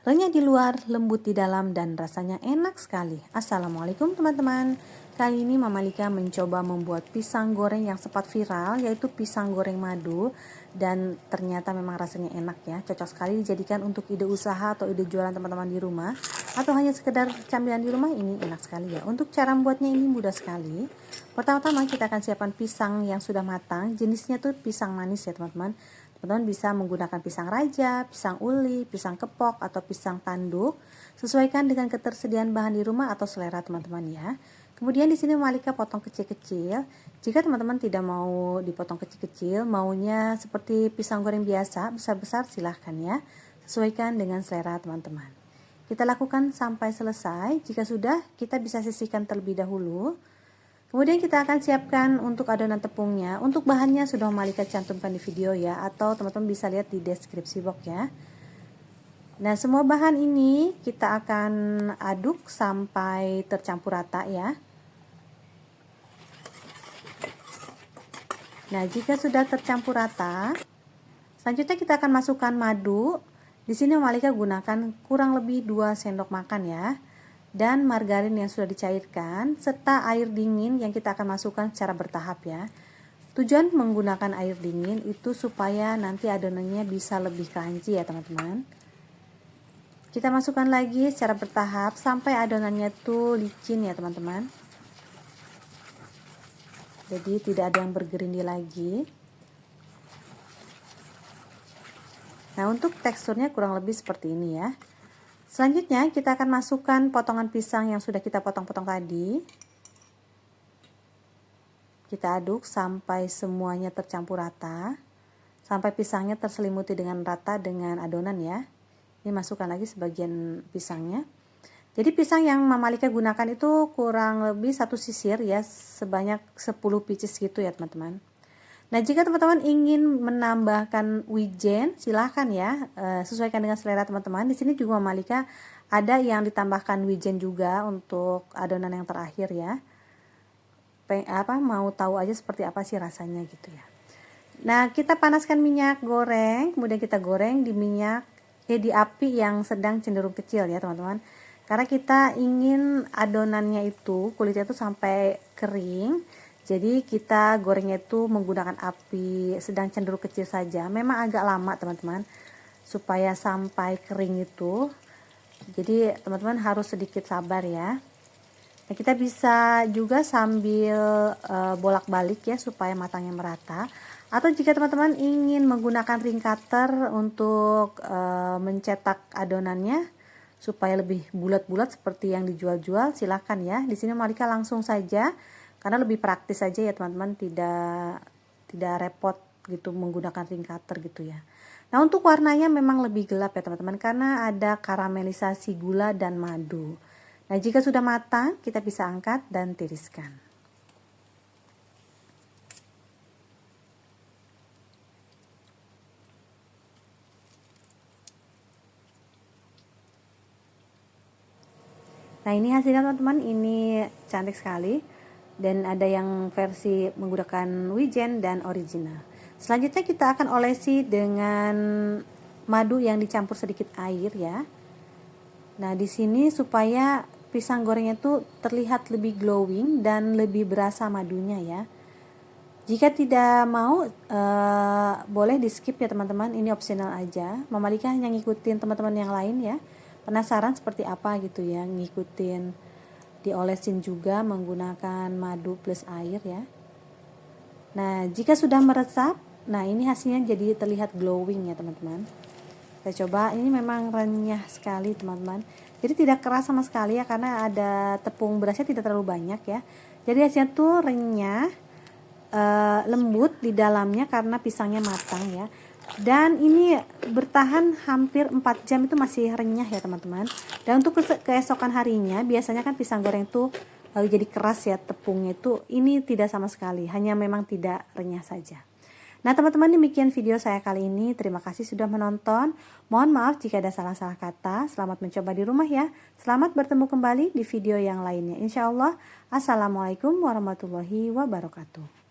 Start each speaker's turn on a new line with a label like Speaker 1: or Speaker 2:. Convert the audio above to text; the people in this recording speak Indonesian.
Speaker 1: Renyah di luar, lembut di dalam, dan rasanya enak sekali. Assalamualaikum teman-teman. Kali ini Mama Lika mencoba membuat pisang goreng yang sempat viral, yaitu pisang goreng madu. Dan ternyata memang rasanya enak ya. Cocok sekali dijadikan untuk ide usaha atau ide jualan teman-teman di rumah. Atau hanya sekedar camilan di rumah, ini enak sekali ya. Untuk cara membuatnya ini mudah sekali. Pertama-tama kita akan siapkan pisang yang sudah matang. Jenisnya tuh pisang manis ya teman-teman. Teman-teman bisa menggunakan pisang raja, pisang uli, pisang kepok, atau pisang tanduk. Sesuaikan dengan ketersediaan bahan di rumah atau selera teman-teman ya. Kemudian di sini Malika potong kecil-kecil. Jika teman-teman tidak mau dipotong kecil-kecil, maunya seperti pisang goreng biasa, besar-besar silahkan ya. Sesuaikan dengan selera teman-teman. Kita lakukan sampai selesai. Jika sudah, kita bisa sisihkan terlebih dahulu. Kemudian kita akan siapkan untuk adonan tepungnya. Untuk bahannya sudah Malika cantumkan di video ya, atau teman-teman bisa lihat di deskripsi box ya. Nah, semua bahan ini kita akan aduk sampai tercampur rata ya. Nah, jika sudah tercampur rata, selanjutnya kita akan masukkan madu. Di sini Malika gunakan kurang lebih 2 sendok makan ya. Dan margarin yang sudah dicairkan, serta air dingin yang kita akan masukkan secara bertahap ya. Tujuan menggunakan air dingin itu supaya nanti adonannya bisa lebih crunchy ya teman-teman. Kita masukkan lagi secara bertahap sampai adonannya tuh licin ya teman-teman. Jadi tidak ada yang bergerindil lagi. Nah, untuk teksturnya kurang lebih seperti ini ya. Selanjutnya kita akan masukkan potongan pisang yang sudah kita potong-potong tadi. Kita aduk sampai semuanya tercampur rata. Sampai pisangnya terselimuti dengan rata dengan adonan ya. Ini masukkan lagi sebagian pisangnya. Jadi pisang yang Mama Lika gunakan itu kurang lebih 1 sisir ya. Sebanyak 10 pieces gitu ya teman-teman. Nah, jika teman-teman ingin menambahkan wijen, silahkan ya, sesuaikan dengan selera teman-teman. Di sini juga Mama Lika ada yang ditambahkan wijen juga untuk adonan yang terakhir ya. Mau tahu aja seperti apa sih rasanya gitu ya. Nah, kita panaskan minyak goreng, kemudian kita goreng di di api yang sedang cenderung kecil ya teman-teman. Karena kita ingin adonannya itu, kulitnya itu sampai kering. Jadi kita gorengnya itu menggunakan api sedang cenderung kecil saja. Memang agak lama teman-teman supaya sampai kering itu. Jadi teman-teman harus sedikit sabar ya. Nah, kita bisa juga sambil bolak-balik ya supaya matangnya merata. Atau jika teman-teman ingin menggunakan ring cutter untuk mencetak adonannya supaya lebih bulat-bulat seperti yang dijual-jual, silahkan ya. Di sini Malika langsung saja. Karena lebih praktis aja ya teman-teman, tidak repot gitu menggunakan ring cutter gitu ya. Nah, untuk warnanya memang lebih gelap ya teman-teman karena ada karamelisasi gula dan madu. Nah, jika sudah matang kita bisa angkat dan tiriskan. Nah, ini hasilnya teman-teman, ini cantik sekali. Dan ada yang versi menggunakan wijen dan original. Selanjutnya kita akan olesi dengan madu yang dicampur sedikit air ya. Nah, di sini supaya pisang gorengnya itu terlihat lebih glowing dan lebih berasa madunya ya. Jika tidak mau, boleh di skip ya teman-teman, ini opsional aja. Mama Lika hanya ngikutin teman-teman yang lain ya. Penasaran seperti apa gitu ya, ngikutin diolesin juga menggunakan madu plus air ya. Nah, jika sudah meresap, nah ini hasilnya jadi terlihat glowing ya teman-teman. Saya coba, ini memang renyah sekali teman-teman. Jadi tidak keras sama sekali ya karena ada tepung berasnya tidak terlalu banyak ya. Jadi hasilnya tuh renyah, lembut di dalamnya karena pisangnya matang ya. Dan ini bertahan hampir 4 jam itu masih renyah ya teman-teman. Dan untuk keesokan harinya biasanya kan pisang goreng itu jadi keras ya tepungnya itu. Ini tidak sama sekali, hanya memang tidak renyah saja. Nah teman-teman, demikian video saya kali ini. Terima kasih sudah menonton. Mohon maaf jika ada salah-salah kata. Selamat mencoba di rumah ya. Selamat bertemu kembali di video yang lainnya. Insya Allah. Assalamualaikum warahmatullahi wabarakatuh.